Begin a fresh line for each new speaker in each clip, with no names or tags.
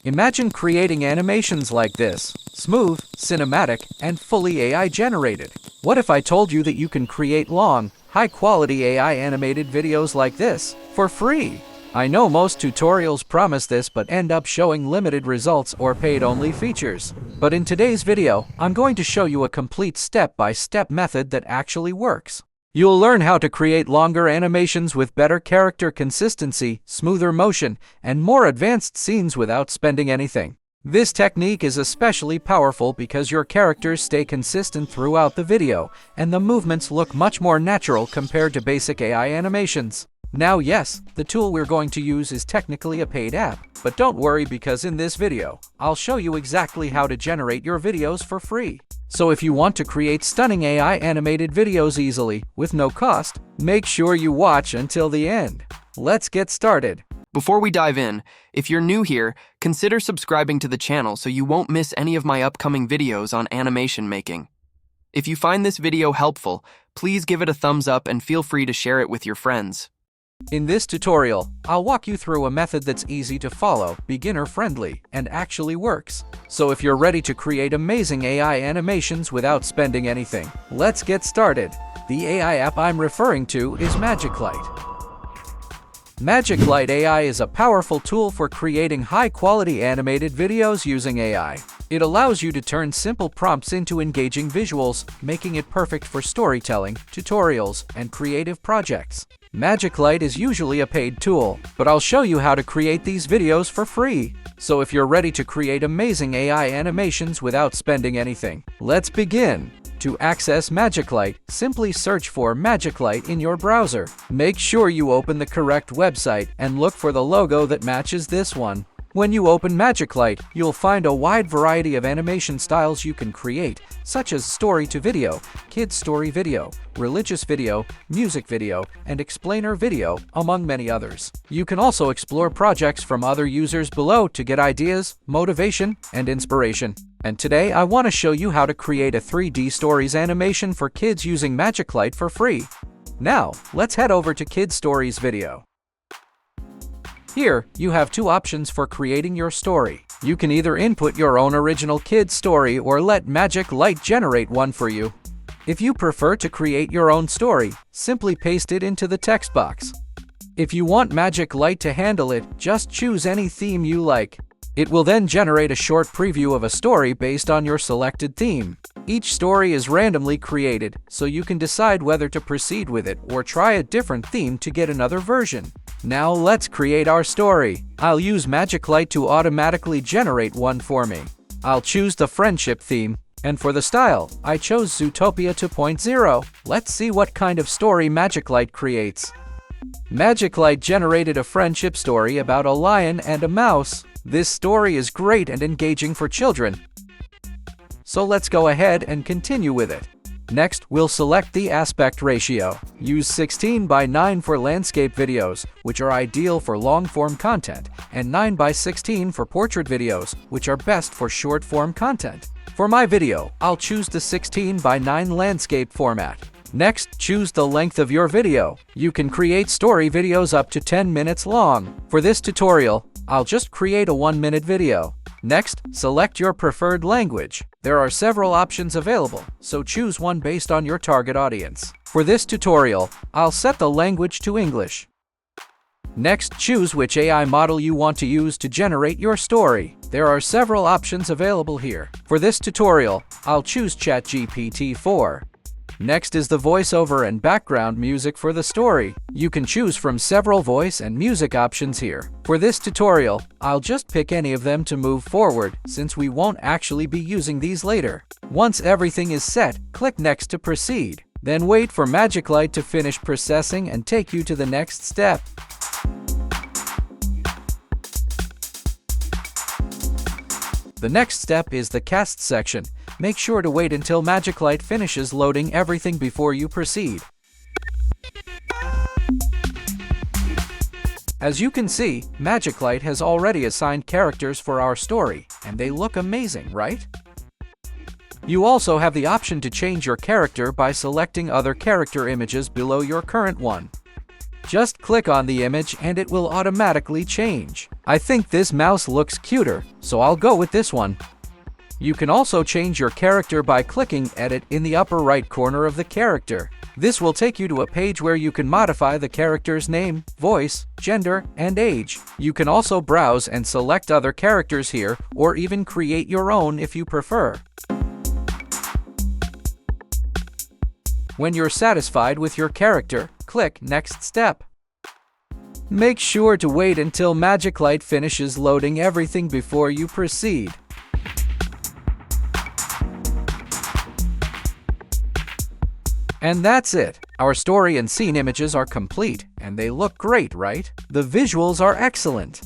Imagine creating animations like this: smooth, cinematic, and fully AI generated. What if I told you that you can create long, high-quality AI animated videos like this for free? I know most tutorials promise this but end up showing limited results or paid-only features. But in today's video, I'm going to show you a complete step-by-step method that actually works. You'll learn how to create longer animations with better character consistency, smoother motion, and more advanced scenes without spending anything. This technique is especially powerful because your characters stay consistent throughout the video, and the movements look much more natural compared to basic AI animations. Now yes, the tool we're going to use is technically a paid app, but don't worry because in this video, I'll show you exactly how to generate your videos for free. So if you want to create stunning AI animated videos easily, with no cost, make sure you watch until the end. Let's get started.
Before we dive in, if you're new here, consider subscribing to the channel so you won't miss any of my upcoming videos on animation making. If you find this video helpful, please give it a thumbs up and feel free to share it with your friends.
In this tutorial, I'll walk you through a method that's easy to follow, beginner-friendly, and actually works. So if you're ready to create amazing AI animations without spending anything, let's get started. The AI app I'm referring to is MagicLight. MagicLight AI is a powerful tool for creating high-quality animated videos using AI. It allows you to turn simple prompts into engaging visuals, making it perfect for storytelling, tutorials, and creative projects. MagicLight is usually a paid tool, but I'll show you how to create these videos for free. So if you're ready to create amazing AI animations without spending anything, let's begin. To access MagicLight, simply search for MagicLight in your browser. Make sure you open the correct website and look for the logo that matches this one. When you open MagicLight, you'll find a wide variety of animation styles you can create, such as story-to-video, kids story video, religious video, music video, and explainer video, among many others. You can also explore projects from other users below to get ideas, motivation, and inspiration. And today I want to show you how to create a 3D stories animation for kids using MagicLight for free. Now, let's head over to Kids Stories video. Here, you have two options for creating your story. You can either input your own original kid's story or let MagicLight generate one for you. If you prefer to create your own story, simply paste it into the text box. If you want MagicLight to handle it, just choose any theme you like. It will then generate a short preview of a story based on your selected theme. Each story is randomly created, so you can decide whether to proceed with it or try a different theme to get another version. Now let's create our story. I'll use MagicLight to automatically generate one for me. I'll choose the friendship theme, and for the style, I chose Zootopia 2.0. Let's see what kind of story MagicLight creates. MagicLight generated a friendship story about a lion and a mouse. This story is great and engaging for children. So let's go ahead and continue with it. Next, we'll select the aspect ratio. Use 16:9 for landscape videos, which are ideal for long-form content, and 9:16 for portrait videos, which are best for short-form content. For my video, I'll choose the 16:9 landscape format. Next, choose the length of your video. You can create story videos up to 10 minutes long. For this tutorial, I'll just create a 1-minute video. Next, select your preferred language. There are several options available, so choose one based on your target audience. For this tutorial, I'll set the language to English. Next, choose which AI model you want to use to generate your story. There are several options available here. For this tutorial, I'll choose ChatGPT 4. Next is the voiceover and background music for the story. You can choose from several voice and music options here. For this tutorial, I'll just pick any of them to move forward, since we won't actually be using these later. Once everything is set, click Next to proceed. Then wait for MagicLight to finish processing and take you to the next step. The next step is the cast section. Make sure to wait until MagicLight finishes loading everything before you proceed. As you can see, MagicLight has already assigned characters for our story, and they look amazing, right? You also have the option to change your character by selecting other character images below your current one. Just click on the image and it will automatically change. I think this mouse looks cuter, so I'll go with this one. You can also change your character by clicking Edit in the upper right corner of the character. This will take you to a page where you can modify the character's name, voice, gender, and age. You can also browse and select other characters here, or even create your own if you prefer. When you're satisfied with your character, click Next Step. Make sure to wait until MagicLight finishes loading everything before you proceed. And that's it. Our story and scene images are complete, and they look great, right? The visuals are excellent.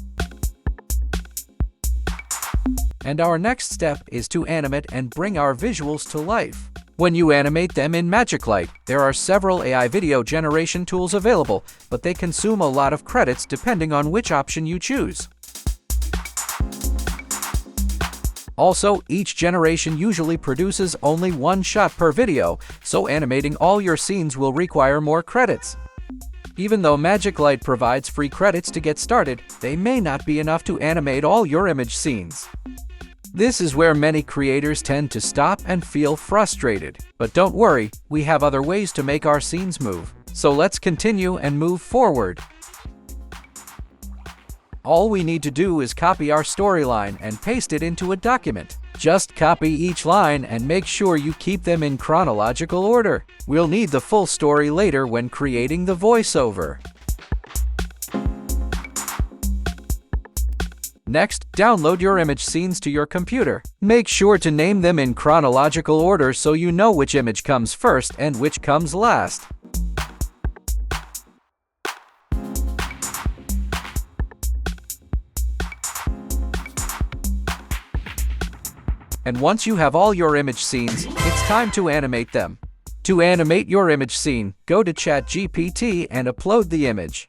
And our next step is to animate and bring our visuals to life. When you animate them in MagicLight, there are several AI video generation tools available, but they consume a lot of credits depending on which option you choose. Also, each generation usually produces only one shot per video, so animating all your scenes will require more credits. Even though MagicLight provides free credits to get started, they may not be enough to animate all your image scenes. This is where many creators tend to stop and feel frustrated. But don't worry, we have other ways to make our scenes move. So let's continue and move forward. All we need to do is copy our storyline and paste it into a document. Just copy each line and make sure you keep them in chronological order. We'll need the full story later when creating the voiceover. Next, download your image scenes to your computer. Make sure to name them in chronological order so you know which image comes first and which comes last. And once you have all your image scenes, it's time to animate them. To animate your image scene, go to ChatGPT and upload the image.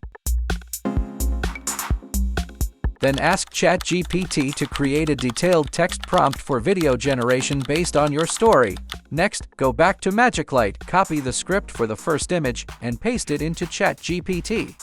Then ask ChatGPT to create a detailed text prompt for video generation based on your story. Next, go back to MagicLight, copy the script for the first image, and paste it into ChatGPT.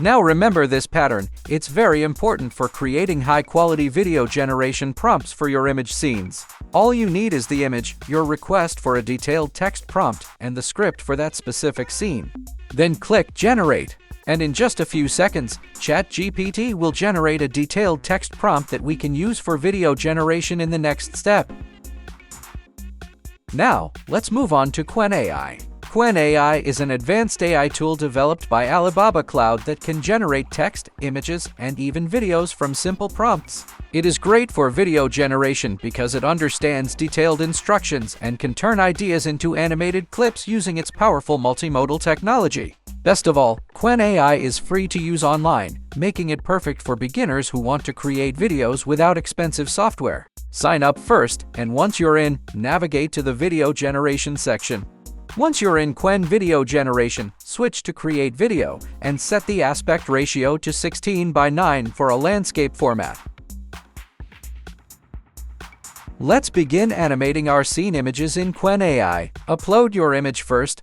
Now remember this pattern. It's very important for creating high-quality video generation prompts for your image scenes. All you need is the image, your request for a detailed text prompt, and the script for that specific scene. Then click Generate. And in just a few seconds, ChatGPT will generate a detailed text prompt that we can use for video generation in the next step. Now, let's move on to Qwen AI. Qwen AI is an advanced AI tool developed by Alibaba Cloud that can generate text, images, and even videos from simple prompts. It is great for video generation because it understands detailed instructions and can turn ideas into animated clips using its powerful multimodal technology. Best of all, Qwen AI is free to use online, making it perfect for beginners who want to create videos without expensive software. Sign up first, and once you're in, navigate to the video generation section. Once you're in Qwen Video Generation, switch to Create Video and set the aspect ratio to 16:9 for a landscape format. Let's begin animating our scene images in Qwen AI. Upload your image first,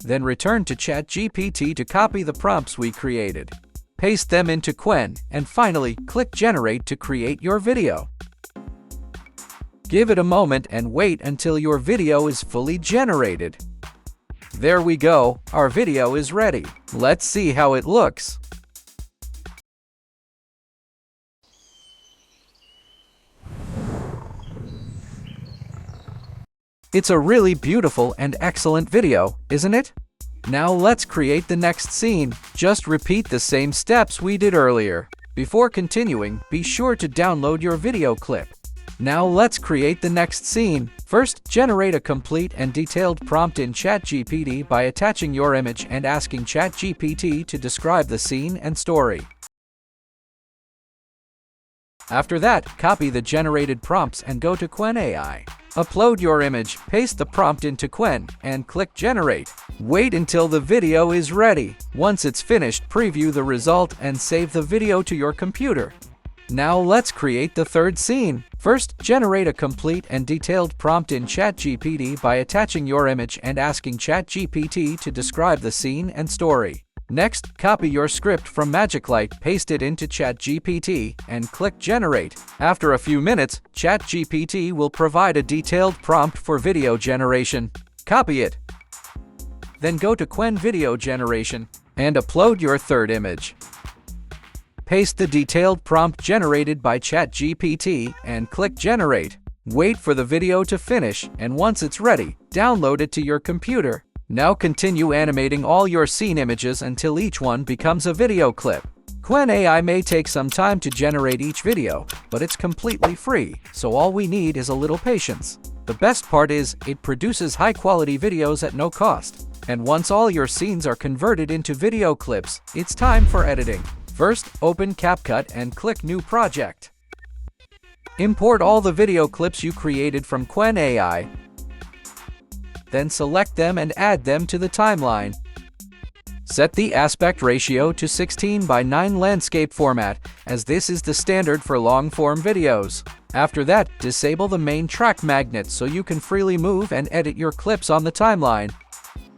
then return to ChatGPT to copy the prompts we created. Paste them into Qwen, and finally, click Generate to create your video. Give it a moment and wait until your video is fully generated. There we go, our video is ready. Let's see how it looks. It's a really beautiful and excellent video, isn't it? Now let's create the next scene. Just repeat the same steps we did earlier. Before continuing, be sure to download your video clip. Now let's create the next scene. First, generate a complete and detailed prompt in ChatGPT by attaching your image and asking ChatGPT to describe the scene and story. After that, copy the generated prompts and go to Qwen AI. Upload your image, paste the prompt into Qwen, and click Generate. Wait until the video is ready. Once it's finished, preview the result and save the video to your computer. Now let's create the third scene. First, generate a complete and detailed prompt in ChatGPT by attaching your image and asking ChatGPT to describe the scene and story. Next, copy your script from MagicLight, paste it into ChatGPT, and click Generate. After a few minutes, ChatGPT will provide a detailed prompt for video generation. Copy it. Then go to Qwen Video Generation and upload your third image. Paste the detailed prompt generated by ChatGPT and click Generate. Wait for the video to finish, and once it's ready, download it to your computer. Now continue animating all your scene images until each one becomes a video clip. Qwen AI may take some time to generate each video, but it's completely free, so all we need is a little patience. The best part is, it produces high-quality videos at no cost. And once all your scenes are converted into video clips, it's time for editing. First, open CapCut and click New Project. Import all the video clips you created from Qwen AI. Then select them and add them to the timeline. Set the aspect ratio to 16:9 landscape format, as this is the standard for long-form videos. After that, disable the main track magnet so you can freely move and edit your clips on the timeline.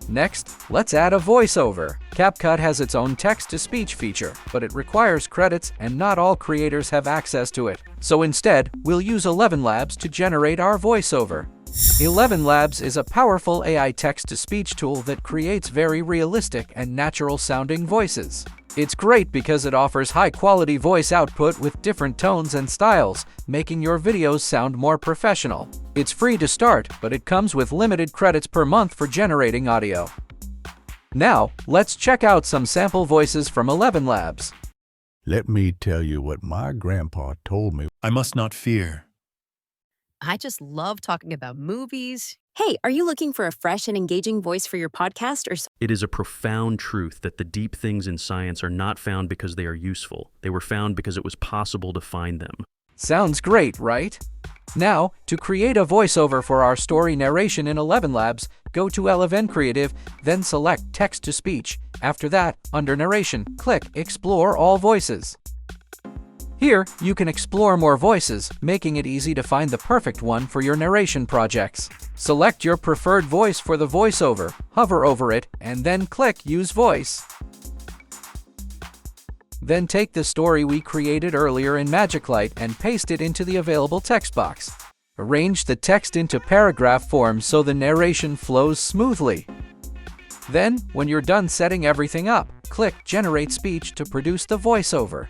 Next, let's add a voiceover. CapCut has its own text-to-speech feature, but it requires credits and not all creators have access to it. So instead, we'll use 11 Labs to generate our voiceover. 11 Labs is a powerful AI text-to-speech tool that creates very realistic and natural-sounding voices. It's great because it offers high-quality voice output with different tones and styles, making your videos sound more professional. It's free to start, but it comes with limited credits per month for generating audio. Now, let's check out some sample voices from 11 Labs.
Let me tell you what my grandpa told me.
I must not fear.
I just love talking about movies.
Hey, are you looking for a fresh and engaging voice for your podcast or
It is a profound truth that the deep things in science are not found because they are useful. They were found because it was possible to find them.
Sounds great, right? Now, to create a voiceover for our story narration in 11 Labs, go to 11 Creative, then select Text-to-Speech. After that, under Narration, click Explore All Voices. Here, you can explore more voices, making it easy to find the perfect one for your narration projects. Select your preferred voice for the voiceover, hover over it, and then click Use Voice. Then take the story we created earlier in MagicLight and paste it into the available text box. Arrange the text into paragraph form so the narration flows smoothly. Then, when you're done setting everything up, click Generate Speech to produce the voiceover.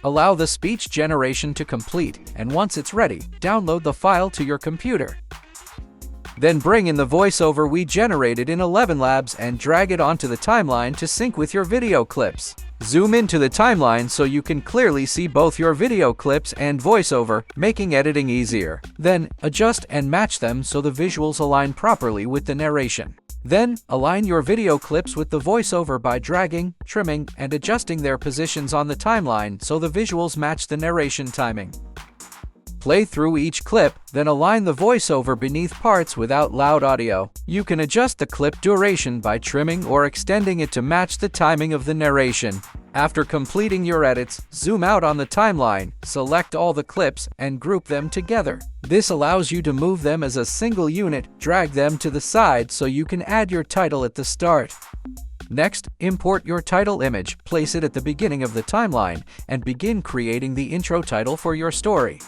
Allow the speech generation to complete, and once it's ready, download the file to your computer. Then bring in the voiceover we generated in 11 Labs and drag it onto the timeline to sync with your video clips. Zoom into the timeline so you can clearly see both your video clips and voiceover, making editing easier. Then, adjust and match them so the visuals align properly with the narration. Then, align your video clips with the voiceover by dragging, trimming, and adjusting their positions on the timeline so the visuals match the narration timing. Play through each clip, then align the voiceover beneath parts without loud audio. You can adjust the clip duration by trimming or extending it to match the timing of the narration. After completing your edits, zoom out on the timeline, select all the clips, and group them together. This allows you to move them as a single unit, drag them to the side so you can add your title at the start. Next, import your title image, place it at the beginning of the timeline, and begin creating the intro title for your story.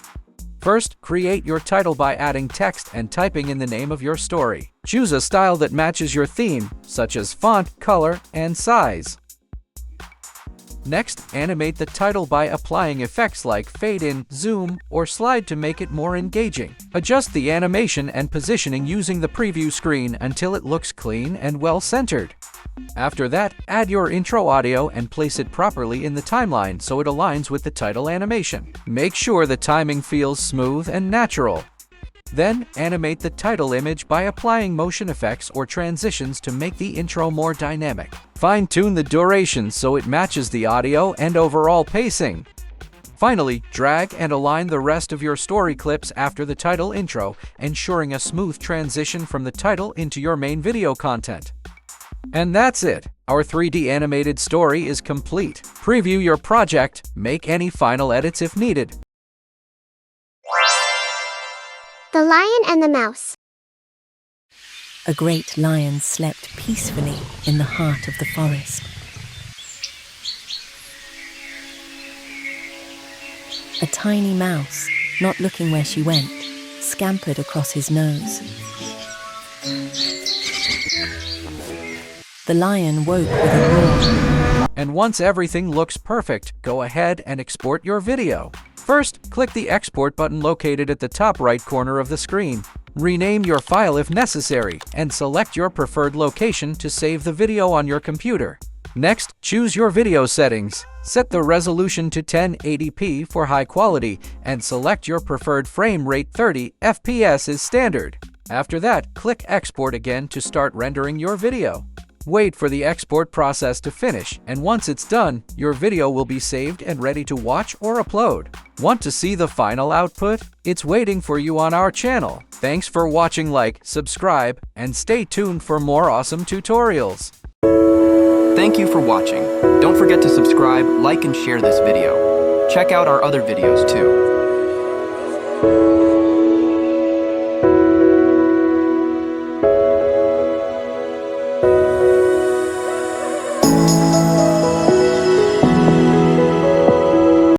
First, create your title by adding text and typing in the name of your story. Choose a style that matches your theme, such as font, color, and size. Next, animate the title by applying effects like fade in, zoom, or slide to make it more engaging. Adjust the animation and positioning using the preview screen until it looks clean and well-centered. After that, add your intro audio and place it properly in the timeline so it aligns with the title animation. Make sure the timing feels smooth and natural. Then, animate the title image by applying motion effects or transitions to make the intro more dynamic. Fine-tune the duration so it matches the audio and overall pacing. Finally, drag and align the rest of your story clips after the title intro, ensuring a smooth transition from the title into your main video content. And that's it. Our 3D animated story is complete. Preview your project, make any final edits if needed.
The Lion and the Mouse.
A great lion slept peacefully in the heart of the forest. A tiny mouse, not looking where she went, scampered across his nose. The lion woke with a roar.
And once everything looks perfect, go ahead and export your video. First, click the Export button located at the top right corner of the screen. Rename your file if necessary, and select your preferred location to save the video on your computer. Next, choose your video settings. Set the resolution to 1080p for high quality, and select your preferred frame rate. 30 FPS is standard. After that, click Export again to start rendering your video. Wait for the export process to finish, and once it's done, your video will be saved and ready to watch or upload. Want to see the final output? It's waiting for you on our channel. Thanks for watching. Like, subscribe, and stay tuned for more awesome tutorials.
Thank you for watching. Don't forget to subscribe, like, and share this video. Check out our other videos too.